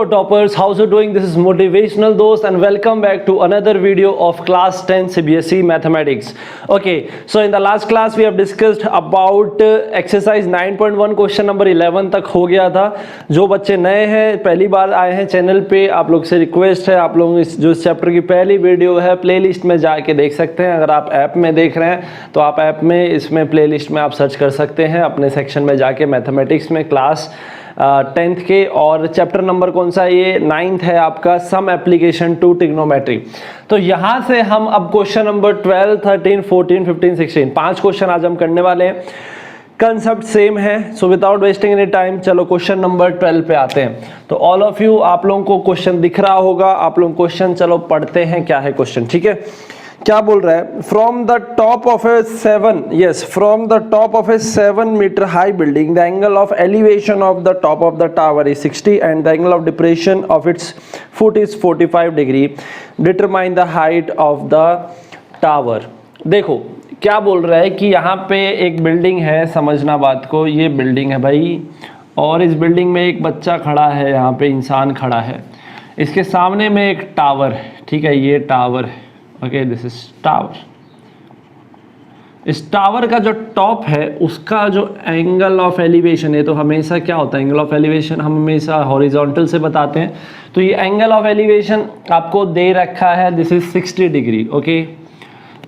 Hello toppers, how's you doing? This is motivational dost and welcome back to another video of class 10 CBSE mathematics. Okay, so in the last class we have discussed about exercise 9.1 question number 11 तक हो गया था. जो बच्चे नए हैं, पहली बार आए हैं चैनल पे, आप लोग से रिक्वेस्ट है, आप लोग इस जो चैप्टर की पहली वीडियो है प्लेलिस्ट में जाके देख सकते हैं. अगर आप ऐप में देख रहे हैं तो आप ऐप में इसमें प्लेलिस्ट में आप सर्च कर सकते हैं अपने सेक्शन में जाके मैथमेटिक्स में क्लास 10th के. और चैप्टर नंबर कौन सा? ये 9th है आपका, सम एप्लीकेशन टू ट्रिग्नोमेट्री. तो यहाँ से हम अब क्वेश्चन नंबर 12, 13, 14, 15, 16 5 क्वेश्चन आज हम करने वाले हैं. कंसेप्ट सेम है. So without wasting any time चलो क्वेश्चन नंबर 12 पे आते हैं. तो ऑल ऑफ यू, आप लोगों को क्वेश्चन दिख रहा होगा. आप लोग क्वेश्चन चलो पढ़ते हैं क्या है क्वेश्चन. ठीक है, क्या बोल रहा है? From the top of a 7 metre high building the angle of elevation of the top of the tower is 60 and the angle of depression of its foot is 45 degree. Determine the height of the tower. देखो क्या बोल रहा है कि यहाँ पे एक building है, समझना बात को. ये बिल्डिंग है भाई, और इस बिल्डिंग में एक बच्चा खड़ा है, यहाँ पे इंसान खड़ा है. इसके सामने में एक टावर है. ठीक है, ये टावर है. Okay, this is tower. इस टावर का जो टॉप है उसका जो एंगल ऑफ एलिवेशन है, तो हमेशा क्या होता है एंगल ऑफ एलिवेशन हम हमेशा हॉरिजॉन्टल से बताते हैं. तो ये एंगल ऑफ एलिवेशन आपको दे रखा है, this is 60 degree. Okay,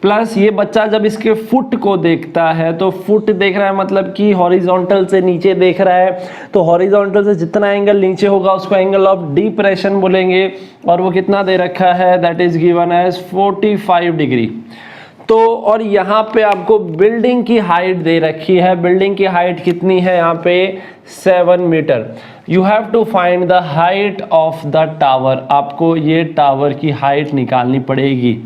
plus ये बच्चा जब इसके फुट को देखता है तो फुट देख रहा है, मतलब कि हॉरिजॉन्टल से नीचे देख रहा है. तो हॉरिजॉन्टल से जितना एंगल नीचे होगा उसको एंगल ऑफ डिप्रेशन बोलेंगे. और वो कितना दे रखा है? That is given as 45 degree. तो और यहाँ पे आपको बिल्डिंग की हाइट दे रखी है. बिल्डिंग की हाइट कितनी है यहाँ पे? 7 metre. You have to find the height of the tower. आपको ये टावर की हाइट निकालनी पड़ेगी.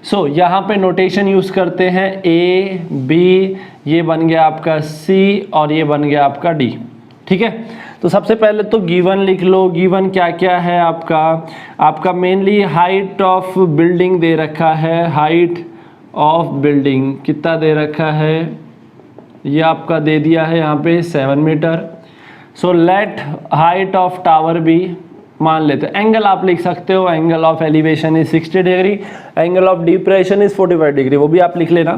सो यहाँ पे नोटेशन यूज करते हैं ए बी, ये बन गया आपका सी और ये बन गया आपका डी. ठीक है, तो सबसे पहले तो गिवन लिख लो. गिवन क्या क्या है आपका मेनली हाइट ऑफ बिल्डिंग दे रखा है. हाइट ऑफ बिल्डिंग कितना दे रखा है? ये आपका दे दिया है यहाँ पे 7 metre. So let height of tower भी मान लेते हैं. एंगल आप लिख सकते हो, angle of elevation is 60 degree, angle of depression is 45 degree, वो भी आप लिख लेना.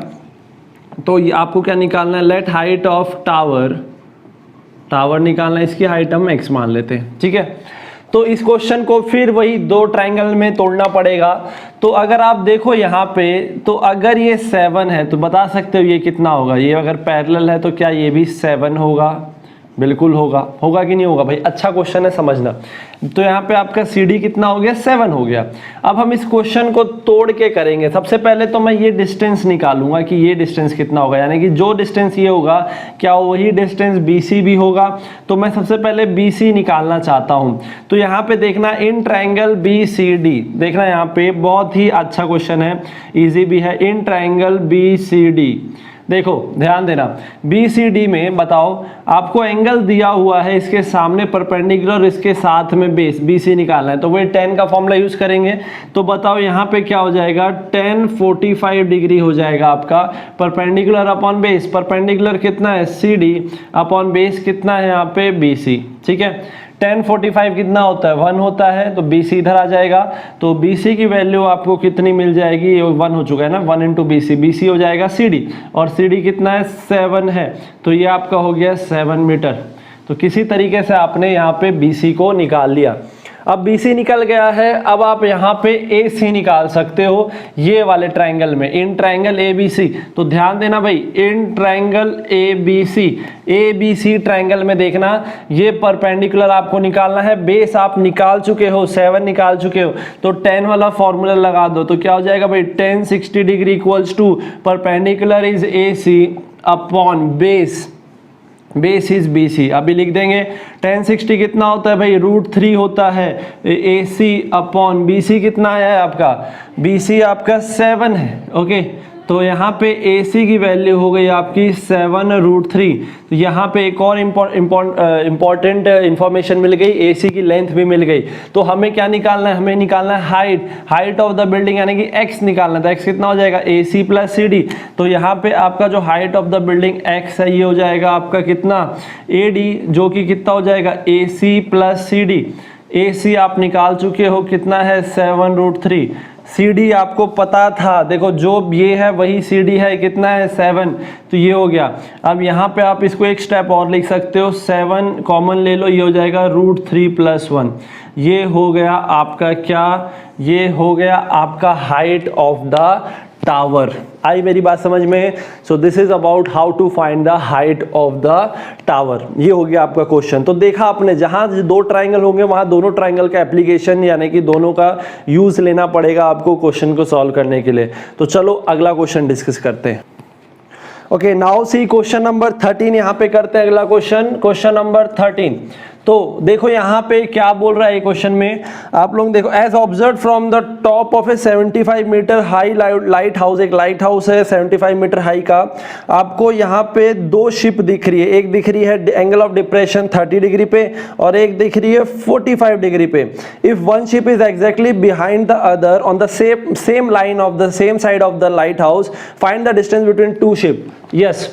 तो ये आपको क्या निकालना है? लेट हाइट ऑफ टावर निकालना है. इसकी हाइट हम x मान लेते हैं. ठीक है, तो इस क्वेश्चन को फिर वही 2 ट्रायंगल में तोड़ना पड़ेगा. तो अगर आप देखो यहाँ पे, तो अगर ये 7 है तो बता सकते हो ये कितना होगा. ये अगर पैरेलल है तो क्या ये भी 7 होगा? बिल्कुल होगा. होगा कि नहीं होगा भाई? अच्छा क्वेश्चन है, समझना. तो यहाँ पे आपका CD कितना हो गया? 7 हो गया. अब हम इस क्वेश्चन को तोड़ के करेंगे. सबसे पहले तो मैं ये डिस्टेंस निकालूंगा कि ये डिस्टेंस कितना होगा, यानी कि जो डिस्टेंस ये होगा क्या वही डिस्टेंस BC भी होगा. तो मैं सबसे पहले BC निकालना चाहता हूँ. तो यहाँ पे देखना इन ट्राइंगल BCD, देखना यहाँ पे बहुत ही अच्छा क्वेश्चन है, ईजी भी है. इन ट्राइंगल BCD देखो ध्यान देना, BCD में बताओ आपको एंगल दिया हुआ है, इसके सामने परपेंडिकुलर, इसके साथ में बेस BC निकालना है. तो वही 10 का फॉर्मूला यूज करेंगे. तो बताओ यहाँ पे क्या हो जाएगा? 10 45 डिग्री हो जाएगा आपका. परपेंडिकुलर अपॉन बेस, परपेंडिकुलर कितना है? CD अपॉन बेस कितना है यहाँ पे? BC. ठीक है, 10 45 कितना होता है? 1 होता है. तो BC इधर आ जाएगा. तो BC की वैल्यू आपको कितनी मिल जाएगी? 1 हो चुका है ना, 1 इंटू BC. BC हो जाएगा CD, और CD कितना है? 7 है. तो ये आपका हो गया 7 मीटर. तो किसी तरीके से आपने यहाँ पे BC को निकाल लिया. अब BC निकल गया है. अब आप यहाँ पे AC निकाल सकते हो ये वाले ट्रायंगल में, इन ट्रायंगल ABC. तो ध्यान देना भाई, इन ट्रायंगल ABC ट्रायंगल में देखना, ये परपेंडिकुलर आपको निकालना है. बेस आप निकाल चुके हो, 7 निकाल चुके हो. तो 10 वाला फॉर्मूला लगा दो. तो क्या हो जाएगा भाई? 10 60 degree equals to perpendicular is AC upon base is BC. अभी लिख देंगे 10 60 कितना होता है भाई? √3 होता है. AC अपॉन BC कितना है आपका? BC आपका 7 है. ओके, तो यहाँ पे AC की वैल्यू हो गई आपकी 7√3. तो यहाँ पे एक और इम्पॉर्टेंट इंफॉर्मेशन मिल गई, AC की लेंथ भी मिल गई. तो हमें क्या निकालना है? हमें निकालना है हाइट ऑफ द बिल्डिंग, यानी कि x निकालना था. x कितना हो जाएगा? AC plus CD. तो यहाँ पे आपका जो height of the building x है ये हो जाएगा आपका कितना? AD, जो कि कितना हो जाएगा? AC plus CD. AC आप निकाल चुके हो, कितना है 7√3। CD आपको पता था, देखो जो ये है वही CD है, कितना है 7, तो ये हो गया। अब यहाँ पे आप इसको एक स्टेप और लिख सकते हो, 7 कॉमन ले लो, ये हो जाएगा √3 + 1। ये हो गया आपका क्या, ये हो गया आपका हाइट ऑफ द टावर। आई मेरी बात समझ में? So this is about how to find the height of the tower. ये हो गया आपका क्वेश्चन। तो देखा आपने, जहां दो ट्राइंगल होंगे वहां दोनों ट्राइंगल का एप्लीकेशन यानी कि दोनों का यूज लेना पड़ेगा आपको क्वेश्चन को सॉल्व करने के लिए। तो चलो अगला क्वेश्चन डिस्कस करते हैं। Okay, now see question number 13 यहाँ पे करते हैं अगला क्वेश्चन नंबर 13। तो देखो यहाँ पे क्या बोल रहा है क्वेश्चन में, आप लोग देखो, as observe from the top of a 75 metre high lighthouse, एक लाइट हाउस है 75 मीटर हाई का, आपको यहाँ पे दो शिप दिख रही है, एक दिख रही है एंगल ऑफ डिप्रेशन 30 डिग्री पे और एक दिख रही है 45 डिग्री पे। If one ship is exactly behind the other on the same line of the same side of the light house, find the distance between two ship. Yes,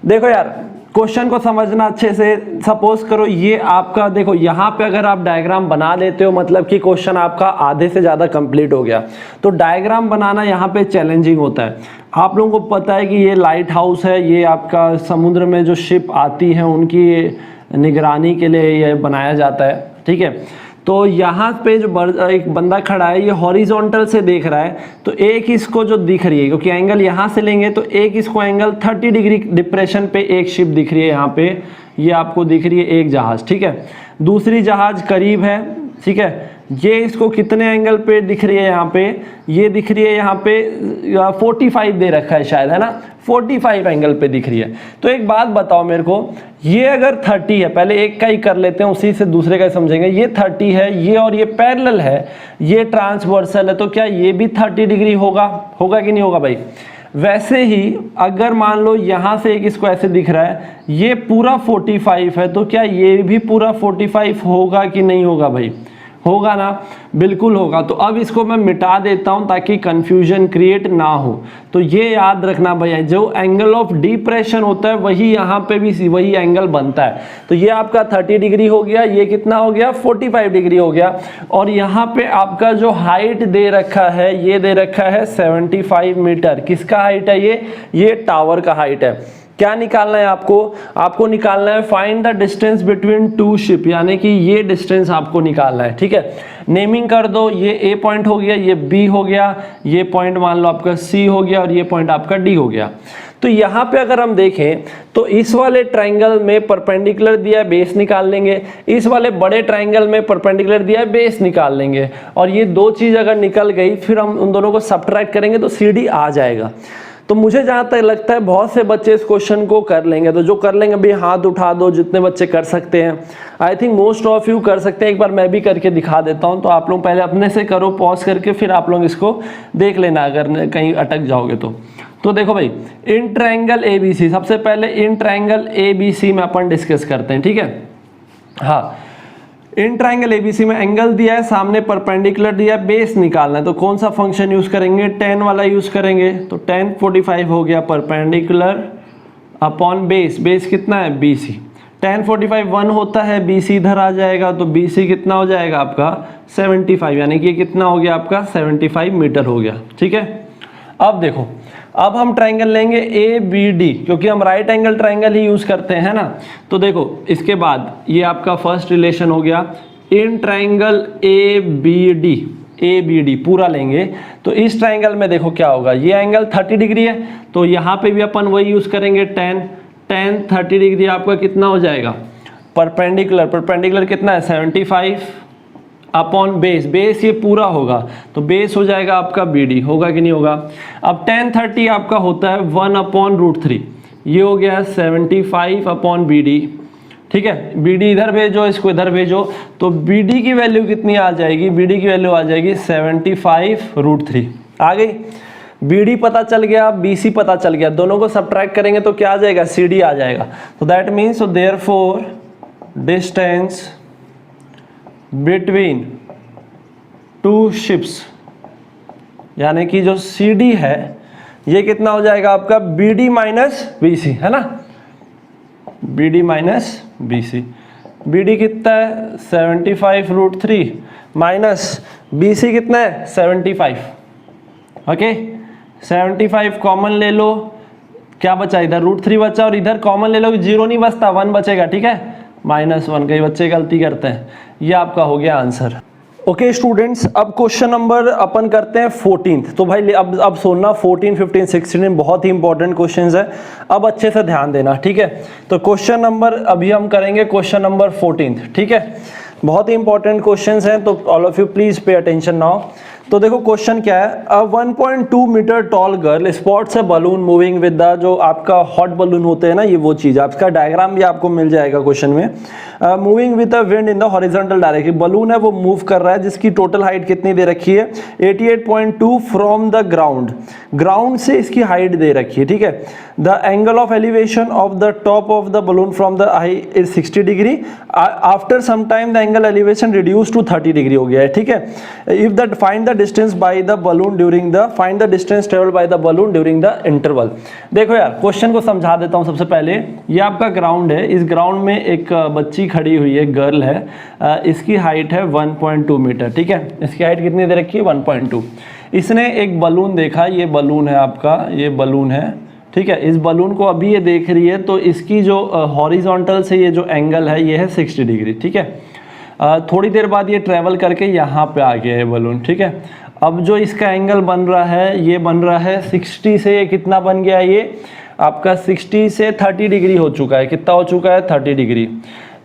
देखो यार question को समझना अच्छे से। सपोज करो ये आपका, देखो यहाँ पे अगर आप डायग्राम बना लेते हो मतलब कि क्वेश्चन आपका आधे से ज़्यादा कंप्लीट हो गया। तो डायग्राम बनाना यहाँ पे चैलेंजिंग होता है। आप लोगों को पता है कि ये लाइट हाउस है, ये आपका समुद्र में जो शिप आती है उनकी निगरानी के लिए ये बनाया जाता है, ठीक है। तो यहाँ पे जो एक बंदा खड़ा है ये हॉरिजॉन्टल से देख रहा है, तो एक इसको जो दिख रही है, क्योंकि एंगल यहाँ से लेंगे तो एक इसको एंगल 30 डिग्री डिप्रेशन पे एक शिप दिख रही है यहाँ पे, ये आपको दिख रही है एक जहाज, ठीक है। दूसरी जहाज करीब है, ठीक है, ये इसको कितने एंगल पे दिख रही है यहाँ पे, ये दिख रही है यहाँ पे 45 दे रखा है शायद, है ना, 45 एंगल पे दिख रही है। तो एक बात बताओ मेरे को, ये अगर 30 है, पहले एक का ही कर लेते हैं उसी से दूसरे का ही समझेंगे, ये 30 है, ये और ये पैरेलल है, ये ट्रांसवर्सल है, तो क्या ये भी 30 डिग्री होगा कि नहीं होगा भाई? वैसे ही अगर मान लो यहाँ से एक इसको ऐसे दिख रहा है, ये पूरा 45 है, तो क्या ये भी पूरा 45 होगा कि नहीं होगा भाई? होगा ना, बिल्कुल होगा। तो अब इसको मैं मिटा देता हूं ताकि कंफ्यूजन क्रिएट ना हो। तो ये याद रखना भैया, जो एंगल ऑफ डिप्रेशन होता है वही यहाँ पे भी वही एंगल बनता है। तो ये आपका 30 डिग्री हो गया, ये कितना हो गया 45 डिग्री हो गया। और यहाँ पे आपका जो हाइट दे रखा है, ये दे रखा है 75 मीटर। किसका हाइट है ये टावर का हाइट है। क्या निकालना है आपको निकालना है find the distance between two ship, यानी कि ये डिस्टेंस आपको निकालना है, ठीक है। नेमिंग कर दो, ये ए पॉइंट हो गया, ये बी हो गया, ये पॉइंट मान लो आपका सी हो गया और ये पॉइंट आपका डी हो गया। तो यहाँ पे अगर हम देखें तो इस वाले ट्राइंगल में परपेंडिकुलर दिया है, बेस निकाल लेंगे। इस वाले बड़े ट्राइंगल में परपेंडिकुलर दिया है, बेस निकाल लेंगे। और ये दो चीज अगर निकल गई फिर हम उन दोनों को सब्ट्रैक्ट करेंगे तो CD आ जाएगा। तो मुझे जहाँ तक लगता है बहुत से बच्चे इस क्वेश्चन को कर लेंगे। तो जो कर लेंगे भाई हाथ उठा दो, जितने बच्चे कर सकते हैं। I think most of you कर सकते हैं। एक बार मैं भी करके दिखा देता हूँ। तो आप लोग पहले अपने से करो, पॉज करके फिर आप लोग इसको देख लेना अगर कहीं अटक जाओगे तो देखो भाई, इन ट्रायंगल ABC, सबसे पहले इन ट्रायंगल ABC में अपन डिस्कस करते हैं, ठीक है। हाँ, इन ट्रायंगल ABC में एंगल दिया है, सामने परपेंडिकुलर दिया है, बेस निकालना है। तो कौन सा फंक्शन यूज करेंगे? tan वाला यूज करेंगे। तो tan 45 हो गया परपेंडिकुलर अपॉन बेस। बेस कितना है? BC। tan 45 1 होता है, BC इधर आ जाएगा, तो BC कितना हो जाएगा आपका 75, यानी कि कितना हो गया आपका 75 मीटर हो गया, ठीक है। अब देखो, अब हम ट्रायंगल लेंगे ABD, क्योंकि हम राइट एंगल ट्रायंगल ही यूज करते हैं ना। तो देखो इसके बाद ये आपका फर्स्ट रिलेशन हो गया। इन ट्रायंगल ABD पूरा लेंगे तो इस ट्रायंगल में देखो क्या होगा, ये एंगल 30 डिग्री है, तो यहाँ पे भी अपन वही यूज करेंगे tan 30 डिग्री आपका कितना हो जाएगा परपेंडिकुलर कितना है 75 अपॉन बेस ये पूरा होगा, तो बेस हो जाएगा आपका BD, होगा कि नहीं होगा। अब tan 30 आपका होता है 1/√3, ये हो गया 75 अपॉन BD, ठीक है। BD इधर भेजो, इसको इधर भेजो, तो BD की वैल्यू कितनी आ जाएगी? BD की वैल्यू आ जाएगी 75√3। आ गई। BD पता चल गया, BC पता चल गया, दोनों को सब्ट्रैक्ट करेंगे तो क्या आ जाएगा? CD आ जाएगा। तो that means, so therefore distance between two ships, यानी कि जो CD है ये कितना हो जाएगा आपका BD माइनस BC, है ना, BD माइनस BC। BD कितना है 75√3 माइनस BC कितना है 75। ओके 75 कॉमन ले लो, क्या बचा इधर √3 बचा और इधर कॉमन ले लो, 0 नहीं बचता 1 बचेगा, ठीक है -1। कई बच्चे गलती करते हैं। ये आपका हो गया आंसर। ओके स्टूडेंट्स, अब क्वेश्चन नंबर अपन करते हैं 14। तो भाई अब सुनना 14, 15, 16 बहुत ही इंपॉर्टेंट क्वेश्चंस है, अब अच्छे से ध्यान देना, ठीक है। तो क्वेश्चन नंबर अभी हम करेंगे क्वेश्चन नंबर 14, ठीक है। बहुत ही इंपॉर्टेंट क्वेश्चंस हैं, तो all of you please pay attention now. तो देखो क्वेश्चन क्या है, a 1.2 metre tall girl spots a balloon moving with the, जो आपका हॉट बलून होते हैं ना, ये वो चीज़, आपका डायग्राम भी आपको मिल जाएगा क्वेश्चन में। Moving with the wind in the horizontal direction, balloon है वो मूव कर रहा है, जिसकी टोटल हाइट कितनी दे रखी है 88.2 फ्रॉम द ग्राउंड, ग्राउंड से इसकी हाइट दे रखी है, ठीक है। The angle of elevation of the top of the balloon from the eye is 60 degree, after some time the angle elevation reduce to 30 degree हो गया है, ठीक है। If the find the distance by the balloon during the, find the distance travel by the balloon during the interval. देखो यार question को समझा देता हूँ सबसे पहले। ये आपका ग्राउंड है, इस ग्राउंड में एक बच्ची खड़ी हुई है, गर्ल है, इसकी हाइट है 1.2 मीटर, ठीक है। इसकी हाइट कितनी दे रखी है 1.2। इसने एक बलून देखा, ये बलून है आपका, ये बलून है, ठीक है। इस बलून को अभी ये देख रही है, तो इसकी जो हॉरिजॉन्टल से ये जो एंगल है ये है 60 डिग्री, ठीक है। थोड़ी देर बाद ये ट्रेवल करके यहाँ पे आ गया है बलून, ठीक है। अब जो इसका एंगल बन रहा है, ये बन रहा है 60 से, ये कितना बन गया, ये आपका 60 से 30 डिग्री हो चुका है। कितना हो चुका है 30 डिग्री।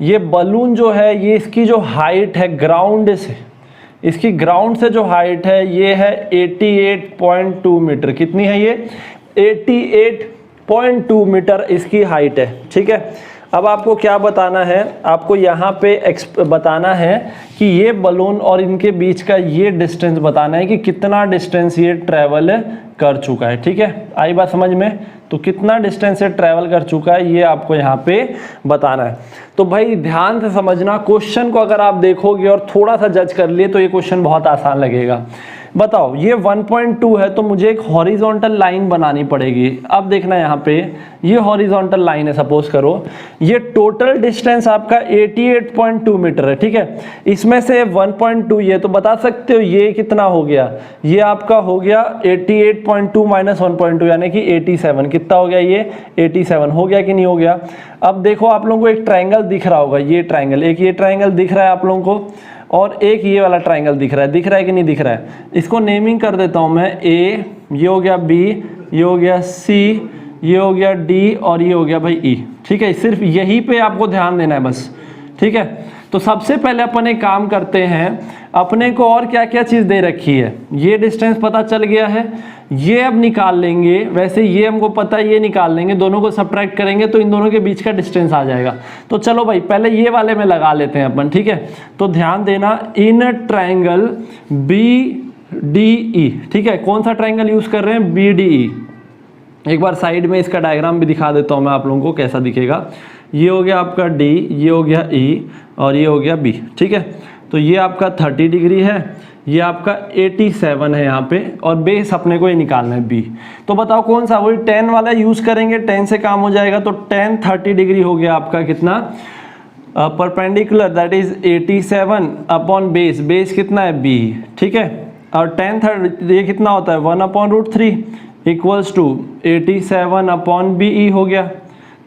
ये बलून जो है, ये इसकी जो हाइट है ग्राउंड से, इसकी ग्राउंड से जो हाइट है ये है 88.2 मीटर। कितनी है ये 88.2 मीटर इसकी हाइट है, ठीक है। अब आपको क्या बताना है, आपको यहाँ पे बताना है कि ये बलून और इनके बीच का ये डिस्टेंस बताना है कि कितना डिस्टेंस ये ट्रैवल कर चुका है, ठीक है। आई बात समझ में? तो कितना डिस्टेंस से ट्रैवल कर चुका है ये आपको यहाँ पे बताना है। तो भाई ध्यान से समझना, क्वेश्चन को अगर आप देखोगे और थोड़ा सा जज कर लिए तो ये क्वेश्चन बहुत आसान लगेगा। बताओ ये 1.2 है, तो मुझे एक हॉरिजॉन्टल लाइन बनानी पड़ेगी। अब देखना यहाँ पे, ये हॉरिजॉन्टल लाइन है, सपोज करो ये टोटल डिस्टेंस आपका 88.2 मीटर है, ठीक है। इसमें से 1.2 ये, तो बता सकते हो ये कितना हो गया, ये आपका हो गया 88.2 माइनस 1.2 यानी कि 87। कितना हो गया ये 87 हो गया कि नहीं हो गया। अब देखो आप लोगों को एक ट्रायंगल दिख रहा होगा, ये ट्रायंगल, एक ये ट्रायंगल दिख रहा है आप लोगों को, और एक ये वाला ट्रायंगल दिख रहा है कि नहीं दिख रहा है। इसको नेमिंग कर देता हूं मैं, ए, ये हो गया बी, ये हो गया सी, ये हो गया डी, और ये हो गया भाई ई, ठीक है। सिर्फ यही पे आपको ध्यान देना है बस, ठीक है। तो सबसे पहले अपन एक काम करते हैं, अपने को और क्या क्या चीज़ दे रखी है, ये डिस्टेंस पता चल गया है, ये अब निकाल लेंगे, वैसे ये हमको पता है, ये निकाल लेंगे, दोनों को सब्ट्रैक्ट करेंगे तो इन दोनों के बीच का डिस्टेंस आ जाएगा। तो चलो भाई पहले ये वाले में लगा लेते हैं अपन, ठीक है। तो ध्यान देना, इन ट्रायंगल BDE, ठीक है। कौन सा ट्रायंगल यूज कर रहे हैं, BDE। एक बार साइड में इसका डायग्राम भी दिखा देता हूँ मैं आप लोगों को कैसा दिखेगा। ये हो गया आपका D, ये हो गया E, और ये हो गया B, ठीक है। तो ये आपका 30 डिग्री है, ये आपका 87 है यहाँ पे, और बेस अपने को ये निकालना है B। तो बताओ कौन सा, वही 10 वाला यूज करेंगे, 10 से काम हो जाएगा। तो 10 30 डिग्री हो गया आपका कितना, perpendicular, that is 87 upon base, base कितना है B, ठीक है। और 10 30 ये कितना होता है 1/√3 इक्वल्स टू 87 अपॉन BE हो गया।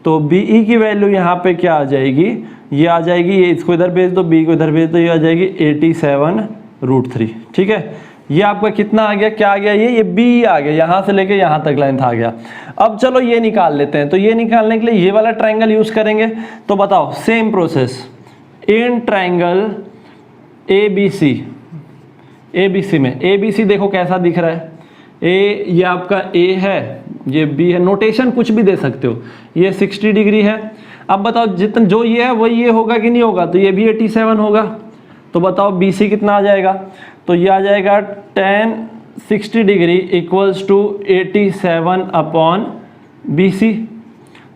तो BE की वैल्यू यहाँ पे क्या आ जाएगी, ये आ जाएगी, ये इसको इधर भेज दो, B को इधर भेज दो, ये आ जाएगी 87√3, ठीक है। ये आपका कितना आ गया, क्या आ गया, ये BE आ गया, यहाँ से लेके यहाँ तक लेंथ आ गया। अब चलो ये निकाल लेते हैं। तो ये निकालने के लिए ये वाला ट्रायंगल यूज करेंगे। तो बताओ same process, in triangle ABC में, ABC देखो कैसा दिख रहा है, ये आपका A है, ये B है, नोटेशन कुछ भी दे सकते हो। ये 60 डिग्री है। अब बताओ जितना जो ये है वही ये होगा कि नहीं होगा, तो ये भी 87 होगा। तो बताओ BC कितना आ जाएगा, तो ये आ जाएगा 10 60 degree equals to 87 upon BC।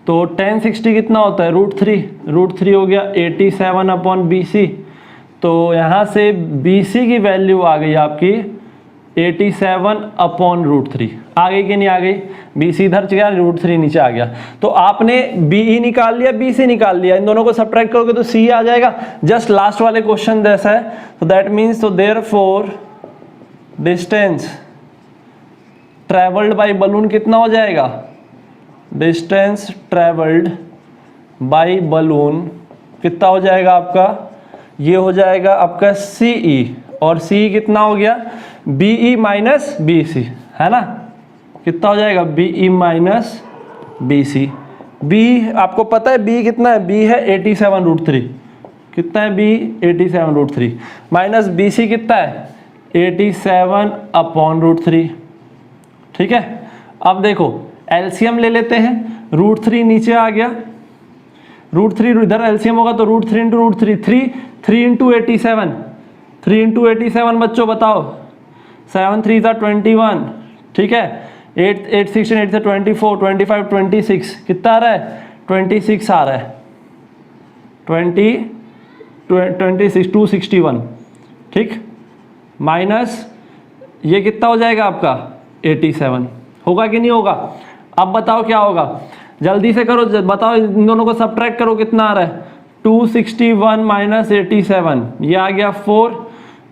तो 10 60 कितना होता है √3 हो गया 87 अपॉन BC। तो यहाँ से BC की वैल्यू आ गई आपकी 87 अपॉन √3। आ गई कि नहीं आ गई? BC इधर गया, √3 नीचे आ गया। तो आपने BE निकाल लिया, BC निकाल लिया, इन दोनों को सब्ट्रैक्ट करोगे तो C आ जाएगा। जस्ट लास्ट वाले क्वेश्चन जैसा है। तो दैट मीन्स, तो therefore distance travelled by balloon कितना हो जाएगा? डिस्टेंस ट्रेवल्ड बाय बलून कितना हो जाएगा आपका? ये हो जाएगा आपका CE, और CE कितना हो गया? BE माइनस BC, है ना? कितना हो जाएगा? BE minus BC। B आपको पता है B कितना है? B है 87√3। कितना है B? 87√3 माइनस BC कितना है? 87 अपॉन √3। ठीक है, अब देखो एलसीएम ले लेते हैं। √3 नीचे आ गया, √3 इधर एलसीएम होगा तो √3 इंटू √3, 3 इंटू 87, 3 इंटू 87 बच्चों बताओ, 7 3 ज़ा 21, ठीक है, 8 16 8 से 24, 25 26, कितना आ रहा है? 26 आ रहा है, 26 261, ठीक, माइनस ये कितना हो जाएगा आपका? 87 होगा कि नहीं होगा? अब बताओ क्या होगा, जल्दी से करो, बताओ, इन दोनों को सब्ट्रैक्ट करो, कितना आ रहा है? 261 माइनस 87, ये आ गया 4,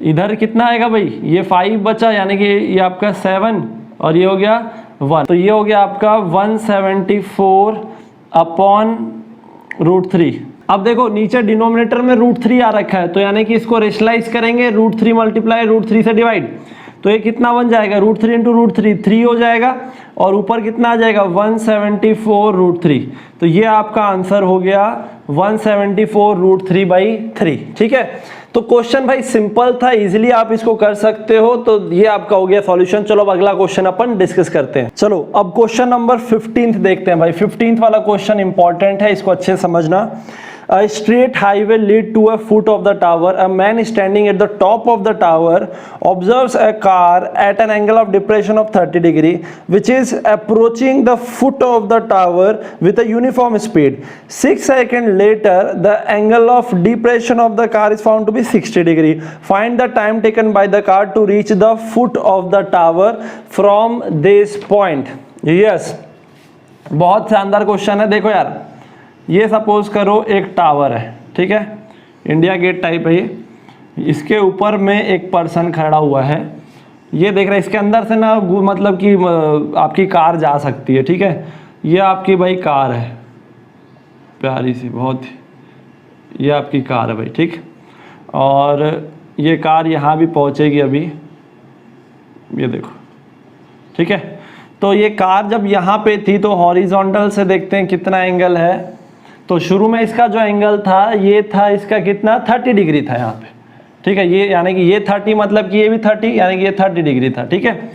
इधर कितना आएगा भाई? ये 5 बचा, यानी कि ये आपका 7 और ये हो गया 1, तो ये हो गया आपका 174 अपॉन √3। अब देखो नीचे डिनोमिनेटर में √3 आ रखा है, तो यानी कि इसको रेशनलाइज करेंगे, √3 मल्टीप्लाई √3 से डिवाइड, तो ये कितना बन जाएगा? √3 इंटू √3 3 हो जाएगा, और ऊपर कितना आ जाएगा? 174√3। तो ये आपका आंसर हो गया 174√3/3। ठीक है, तो क्वेश्चन भाई सिंपल था, इजीली आप इसको कर सकते हो। तो ये आपका हो गया सॉल्यूशन। चलो अब अगला क्वेश्चन अपन डिस्कस करते हैं। चलो अब क्वेश्चन नंबर 15 देखते हैं भाई। 15 वाला क्वेश्चन इंपॉर्टेंट है, इसको अच्छे से समझना। A straight highway lead to a foot of the tower. A man standing at the top of the tower observes a car at an angle of depression of 30 degree, which is approaching the foot of the tower with a uniform speed. 6 seconds later, the angle of depression of the car is found to be 60 degree. Find the time taken by the car to reach the foot of the tower from this point. Yes, बहुत शानदार question है। देखो यार, ये suppose करो एक tower है, ठीक है, इंडिया गेट टाइप है ये, इसके ऊपर में एक पर्सन खड़ा हुआ है, ये देख रहे हैं, इसके अंदर से ना मतलब कि आपकी कार जा सकती है, ठीक है, ये आपकी भाई कार है, प्यारी सी बहुत, ये आपकी कार है भाई, ठीक, और ये कार यहाँ भी पहुँचेगी अभी, ये देखो, ठीक है। तो ये कार जब यहाँ पे थी तो हॉरिजॉन्टल से देखते हैं कितना एंगल है। तो शुरू में इसका जो एंगल था ये था इसका कितना, 30 डिग्री था यहाँ पे, ठीक है, ये यानी कि ये 30 मतलब कि ये भी 30, यानी कि ये 30 डिग्री था, ठीक है।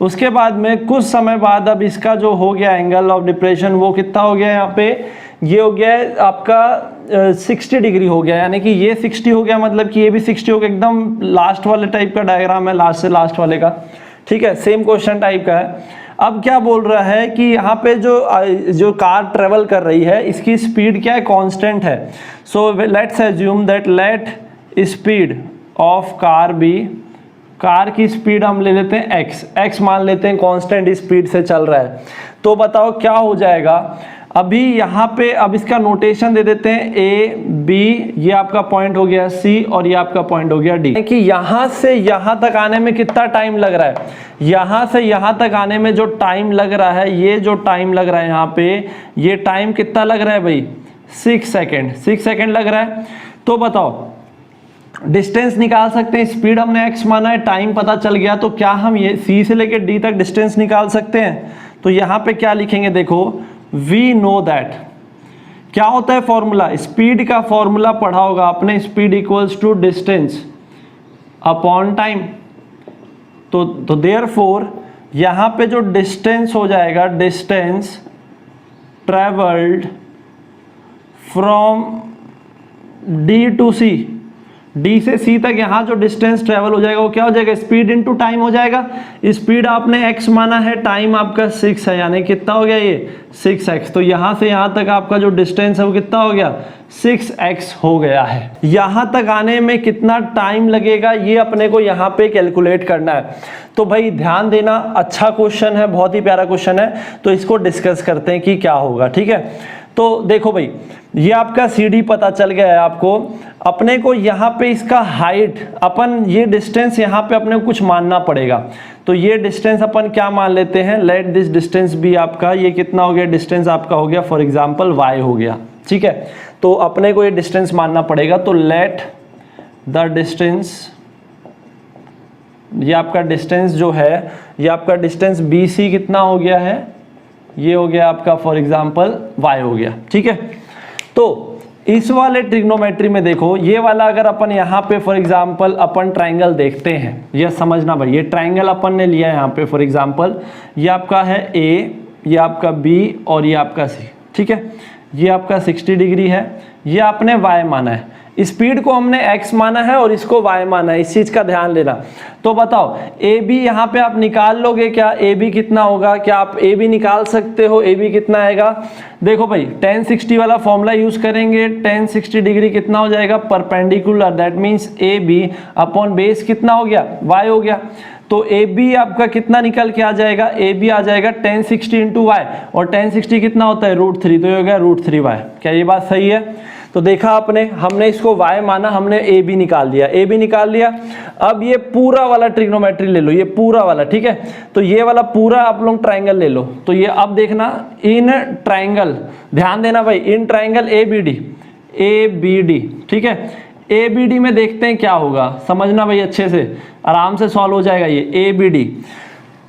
उसके बाद में कुछ समय बाद अब इसका जो हो गया एंगल ऑफ डिप्रेशन वो कितना हो गया यहाँ पे, ये हो गया आपका 60 डिग्री हो गया, यानी कि ये 60 हो गया, मतलब कि ये भी 60 हो गया। एकदम लास्ट वाले टाइप का डायग्राम है, लास्ट से लास्ट वाले का, ठीक है, सेम क्वेश्चन टाइप का है। अब क्या बोल रहा है कि यहाँ पे जो कार ट्रेवल कर रही है इसकी स्पीड क्या है, कांस्टेंट है। So let's assume that let speed of car be, car की स्पीड हम ले लेते हैं x मान लेते हैं, कांस्टेंट स्पीड से चल रहा है। तो बताओ क्या हो जाएगा। अभी यहाँ पे अब इसका नोटेशन दे देते हैं A B, ये आपका पॉइंट हो गया C और ये आपका पॉइंट हो गया D। कि यहाँ से यहाँ तक आने में कितना टाइम लग रहा है, यहाँ से यहाँ तक आने में जो टाइम लग रहा है, ये जो टाइम लग रहा है यहाँ पे, ये टाइम कितना लग रहा है भाई, 6 सेकेंड, 6 सेकेंड लग रहा है। तो बताओ डिस्टेंस निकाल सकते हैं, स्पीड हमने x माना है, टाइम पता चल गया, तो क्या हम ये C से लेके D तक डिस्टेंस निकाल सकते हैं। तो यहाँ पे क्या लिखेंगे, देखो वी नो दैट, क्या होता है फॉर्मूला, स्पीड का फॉर्मूला पढ़ा होगा आपने, speed equals to distance upon time. तो देयरफॉर यहाँ पे जो डिस्टेंस हो जाएगा, distance travelled from D to C, D से सी तक यहाँ जो डिस्टेंस ट्रेवल हो जाएगा वो क्या हो जाएगा, स्पीड इनटू टाइम हो जाएगा। स्पीड आपने x माना है, टाइम आपका 6 है, यानी कितना हो गया ये 6x। तो यहाँ से यहाँ तक आपका जो डिस्टेंस है वो कितना हो गया, 6x हो गया है। यहाँ तक आने में कितना टाइम लगेगा ये अपने को यहाँ पे कैलकुलेट करना है। तो भाई ध्यान देना, अच्छा क्वेश्चन है, बहुत ही प्यारा क्वेश्चन है। तो इसको डिस्कस करते हैं कि क्या होगा, ठीक है। तो देखो भाई, ये आपका CD पता चल गया है आपको। अपने को यहाँ पे इसका हाइट, अपन ये डिस्टेंस यहाँ पे अपने को कुछ मानना पड़ेगा। तो ये डिस्टेंस अपन क्या मान लेते हैं, लेट दिस डिस्टेंस भी आपका, ये कितना हो गया, डिस्टेंस आपका हो गया फॉर एग्जांपल y हो गया, ठीक है। तो अपने को ये डिस्टेंस मानना पड़ेगा। तो लेट द डिस्टेंस, ये आपका डिस्टेंस जो है, ये आपका डिस्टेंस BC कितना हो गया है, ये हो गया आपका फॉर एग्जांपल y हो गया, ठीक है। तो इस वाले ट्रिग्नोमेट्री में देखो, ये वाला अगर अपन यहाँ पे फॉर एग्जांपल अपन ट्राइंगल देखते हैं, ये समझना भाई, ये ट्राइंगल अपन ने लिया है यहाँ पे फॉर एग्जांपल, ये आपका है A, ये आपका B और ये आपका C, ठीक है। ये आपका 60 डिग्री है, ये आपने y माना है, स्पीड को हमने x माना है और इसको y माना है, इस चीज का ध्यान लेना। तो बताओ AB यहाँ पे आप निकाल लोगे क्या, AB कितना होगा, क्या आप AB निकाल सकते हो, AB कितना आएगा। देखो भाई tan 60 वाला फॉर्मूला यूज करेंगे, tan 60 डिग्री कितना हो जाएगा, perpendicular, that means AB upon base कितना हो गया, y हो गया। तो AB आपका कितना निकल के आ जाएगा, AB आ जाएगा tan 60 इंटू y, और tan 60 कितना होता है √3, तो ये हो गया √3y। क्या ये बात सही है। तो देखा आपने, हमने इसको y माना, हमने AB निकाल दिया, AB निकाल लिया। अब ये पूरा वाला ट्रिग्नोमेट्री ले लो, ये पूरा वाला, ठीक है। तो ये वाला पूरा आप लोग ट्राइंगल ले लो। तो ये अब देखना, इन ट्राइंगल, ध्यान देना भाई, इन ट्राइंगल ABD, ठीक है। ABD में देखते हैं क्या होगा, समझना भाई अच्छे से, आराम से सॉल्व हो जाएगा ये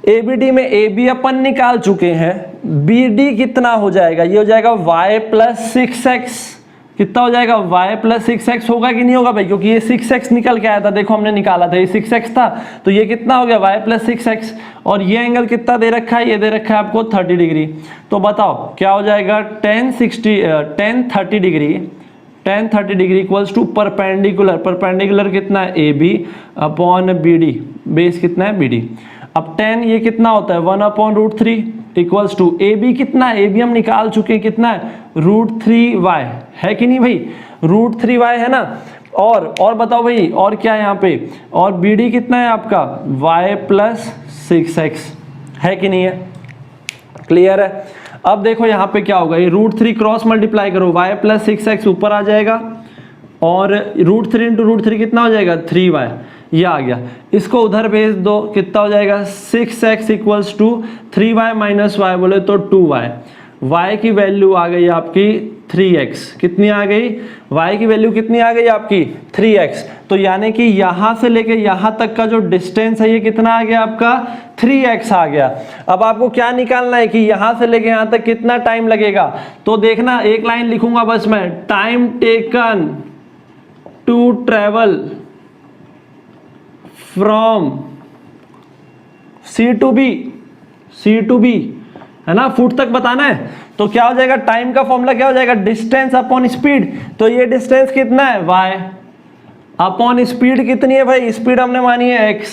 ABD में AB अपन निकाल चुके हैं, BD कितना हो जाएगा, ये हो जाएगा y प्लस 6x, कितना हो जाएगा, y प्लस 6x होगा कि नहीं होगा भाई, क्योंकि ये 6x निकल के आया था, देखो हमने निकाला था, ये 6x था, तो ये कितना हो गया y प्लस 6x। और ये एंगल कितना दे रखा है, ये दे रखा है आपको 30 डिग्री। तो बताओ क्या हो जाएगा, tan 30 degree equals to perpendicular कितना है AB अपॉन BD, बेस कितना है BD। अब tan ये कितना होता है 1/√3 इक्वल्स टू AB कितना है, AB हम निकाल चुके हैं, कितना है √3y है कि नहीं भाई, √3y है ना। और बताओ भाई, और क्या है यहाँ पे, और BD कितना है आपका y प्लस 6x है कि नहीं है, क्लियर है। अब देखो यहाँ पे क्या होगा, ये √3 क्रॉस मल्टीप्लाई करो, y प्लस 6x ऊपर आ जाएगा, और √3 इंटू √3 कितना हो जाएगा 3y, ये आ गया। इसको उधर भेज दो, कितना हो जाएगा 6x equals to 3y minus y बोले तो 2y। y की वैल्यू आ गई आपकी 3x, कितनी आ गई, y की वैल्यू कितनी आ गई आपकी 3x। तो यानी कि यहाँ से लेके यहाँ तक का जो डिस्टेंस है ये कितना आ गया आपका 3x आ गया। अब आपको क्या निकालना है कि यहाँ से लेके यहाँ तक कितना टाइम लगेगा। तो देखना, एक लाइन लिखूंगा बस मैं, time taken to travel from C to B है ना, फुट तक बताना है। तो क्या हो जाएगा, टाइम का फॉर्मूला क्या हो जाएगा, डिस्टेंस अपॉन स्पीड। तो ये डिस्टेंस कितना है y अपॉन स्पीड कितनी है भाई, स्पीड हमने मानी है x।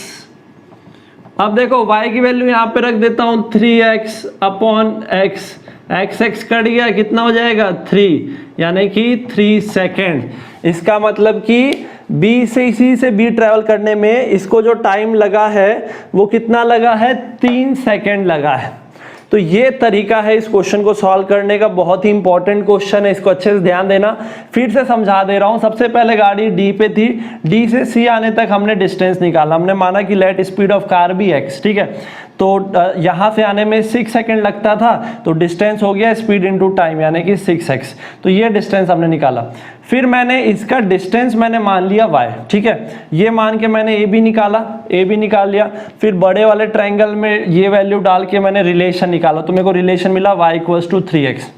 अब देखो y की वैल्यू यहां पे रख देता हूं 3x upon x, x cut गया, कितना हो जाएगा 3, यानी कि 3 सेकेंड। इसका मतलब कि B से C से B ट्रेवल करने में इसको जो टाइम लगा है वो कितना लगा है, 3 सेकेंड लगा है। तो ये तरीका है इस क्वेश्चन को सॉल्व करने का, बहुत ही इंपॉर्टेंट क्वेश्चन है, इसको अच्छे से ध्यान देना। फिर से समझा दे रहा हूं, सबसे पहले गाड़ी D पे थी, D से C आने तक हमने डिस्टेंस निकाला, हमने माना कि लेट स्पीड ऑफ कार भी x, ठीक है। तो यहाँ से आने में 6 सेकेंड लगता था, तो डिस्टेंस हो गया स्पीड इनटू टाइम यानी कि 6x। तो ये डिस्टेंस हमने निकाला। फिर मैंने इसका डिस्टेंस मैंने मान लिया y, ठीक है। ये मान के मैंने AB निकाला, AB निकाल लिया। फिर बड़े वाले ट्रायंगल में ये वैल्यू डाल के मैंने रिलेशन निकाला, तो मेरे को रिलेशन मिला y इक्वल्स टू 3x।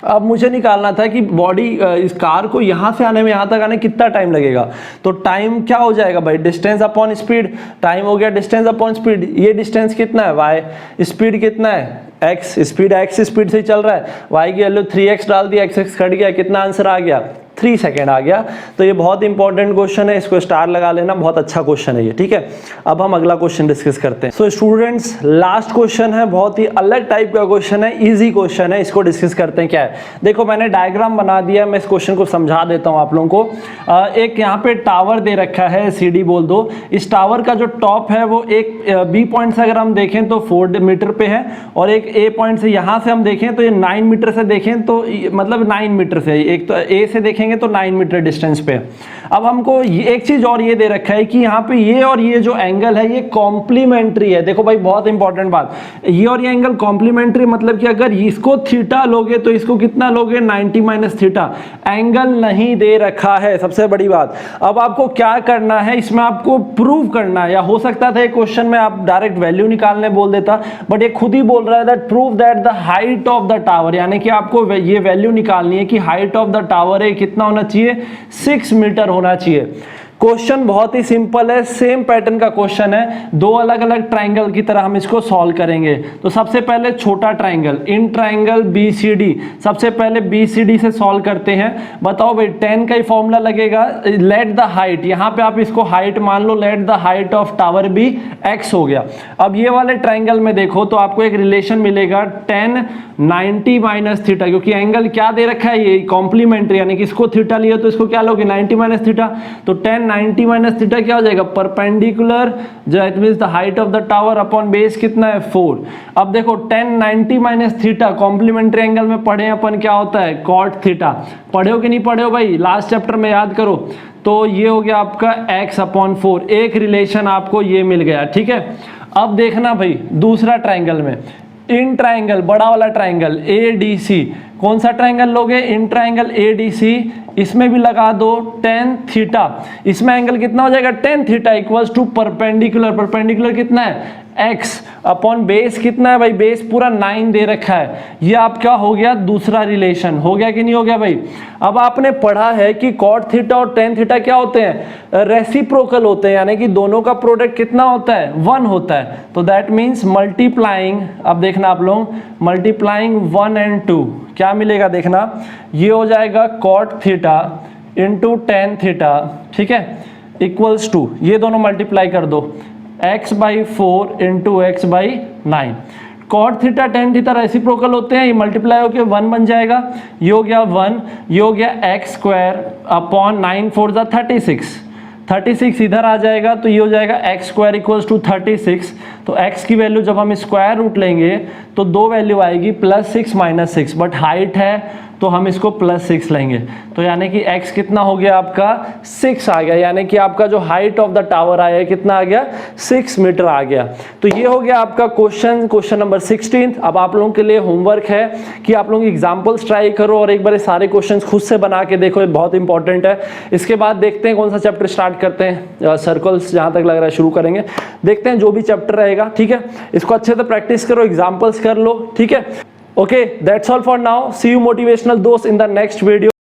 अब मुझे निकालना था कि बॉडी इस कार को यहाँ से आने में यहाँ तक आने कितना टाइम लगेगा। तो टाइम क्या हो जाएगा भाई, डिस्टेंस अपॉन स्पीड, टाइम हो गया डिस्टेंस अपॉन स्पीड। ये डिस्टेंस कितना है y, स्पीड कितना है x, स्पीड x स्पीड से ही चल रहा है, y की वैल्यू 3x डाल दिया, x कट गया, कितना आंसर आ गया 3 सेकेंड आ गया। तो ये बहुत इंपॉर्टेंट क्वेश्चन है, इसको स्टार लगा लेना, बहुत अच्छा क्वेश्चन है ये, ठीक है। अब हम अगला क्वेश्चन डिस्कस करते हैं। सो स्टूडेंट्स, लास्ट क्वेश्चन है, बहुत ही अलग टाइप का क्वेश्चन है, इजी क्वेश्चन है, इसको डिस्कस करते हैं। क्या है, देखो मैंने डायग्राम बना दिया, मैं इस क्वेश्चन को समझा देता हूँ आप लोगों को। एक यहाँ पे टावर दे रखा है, सीडी बोल दो। इस टावर का जो टॉप है वो एक बी पॉइंट से अगर हम देखें तो 4 मीटर पे है, और एक ए पॉइंट से यहाँ से हम देखें तो ये 9 मीटर से देखें तो मतलब 9 मीटर से, एक तो ए से देखेंगे तो 9 मीटर डिस्टेंस पे। अब हमको एक चीज और ये दे रखा है कि यहाँ पे ये और ये जो एंगल है ये कॉम्प्लीमेंट्री है। देखो भाई बहुत इंपॉर्टेंट बात, ये और ये एंगल कॉम्प्लीमेंट्री, मतलब कि अगर इसको थीटा लोगे तो इसको कितना लोगे, 90 माइनस थीटा। एंगल नहीं दे रखा है, सबसे बड़ी बात। अब आपको क्या करना है, इसमें आपको प्रूव करना है, या हो सकता था एक क्वेश्चन में आप डायरेक्ट वैल्यू निकालने बोल देता, बट ये खुद ही बोल रहा है that prove that the height of the tower, यानी कि आपको ये वैल्यू निकालनी है कि हाइट ऑफ द टावर है कितना होना चाहिए, 6 मीटर होना चाहिए। क्वेश्चन बहुत ही सिंपल है, सेम पैटर्न का क्वेश्चन है, दो अलग अलग ट्राइंगल की तरह हम इसको सॉल्व करेंगे। तो सबसे पहले छोटा ट्राइंगल, इन ट्राइंगल BCD, सबसे पहले BCD से सॉल्व करते हैं। बताओ भाई, 10 का ही फॉर्मूला लगेगा, लेट द हाइट, यहाँ पे आप इसको हाइट मान लो, let the height of tower भी x हो गया। अब ये वाले ट्राइंगल में देखो तो आपको एक रिलेशन मिलेगा 10 90 माइनस थीटा, क्योंकि एंगल क्या दे रखा है, ये कॉम्प्लीमेंट्री, यानी कि इसको थीटा लिया तो इसको क्या लोगे, 90 माइनस थीटा। तो 10 90 माइनस थीटा क्या हो जाएगा, perpendicular, that means the height of the tower upon base कितना है, 4। अब देखो 10 90 माइनस थीटा कॉम्प्लीमेंट्री एंगल में पढ़े अपन क्या होता है, कॉट थीटा। पढ़े हो कि नहीं पढ़े हो भाई, लास्ट चैप्टर में याद करो। तो ये हो गया आपका x अपॉन 4, एक रिलेशन आपको ये मिल गया, ठीक है। अब देखना भाई दूसरा ट्राइंगल में, इन ट्राइंगल, बड़ा वाला ट्राइंगल ADC, कौन सा ट्राइंगल लोगे, इन ट्राइंगल ADC, इसमें भी लगा दो 10 थीटा। इसमें एंगल कितना हो जाएगा, 10 theta equals to perpendicular, perpendicular कितना है, x अपॉन बेस कितना है भाई, बेस पूरा 9 दे रखा है। ये आपका हो गया दूसरा रिलेशन, हो गया कि नहीं हो गया भाई। अब आपने पढ़ा है कि कॉट थीटा और टेन थीटा क्या होते हैं, रेसिप्रोकल होते हैं, यानी कि दोनों का प्रोडक्ट कितना होता है, 1 होता है। तो दैट मीन्स मल्टीप्लाइंग, अब देखना आप लोग, मल्टीप्लाइंग 1 and 2 क्या मिलेगा, देखना ये हो जाएगा cot theta into tan theta, ठीक है, इक्वल्स टू, ये दोनों मल्टीप्लाई कर दो, x by 4 into x by 9। Cot theta tan theta reciprocal होते हैं, ये मल्टीप्लाई होकर 1 बन जाएगा, ये हो गया 1, ये हो गया एक्स स्क्वायर अपॉन 9 4 जा 36 इधर आ जाएगा, तो ये हो जाएगा एक्स स्क्वायर इक्वल्स टू 36। तो x की वैल्यू जब हम स्क्वायर रूट लेंगे तो दो वैल्यू आएगी, +6 -6, बट हाइट है तो हम इसको +6 लेंगे। तो यानी कि x कितना हो गया आपका, 6 आ गया, यानी कि आपका जो हाइट ऑफ द टावर आया कितना आ गया, 6 मीटर आ गया। तो ये हो गया आपका क्वेश्चन नंबर 16। अब आप लोगों के लिए होमवर्क है कि आप लोग एग्जाम्पल्स ट्राई करो और एक बार सारे क्वेश्चन खुद से बना के देखो, ये बहुत इंपॉर्टेंट है। इसके बाद देखते हैं कौन सा चैप्टर स्टार्ट करते हैं, सर्कल्स जहां तक लग रहा है शुरू करेंगे, देखते हैं जो भी चैप्टर रहेगा, ठीक है। इसको अच्छे से प्रैक्टिस करो, एग्जाम्पल्स कर लो, ठीक है। Okay, that's all for now. See you motivational दोस्त in the next video.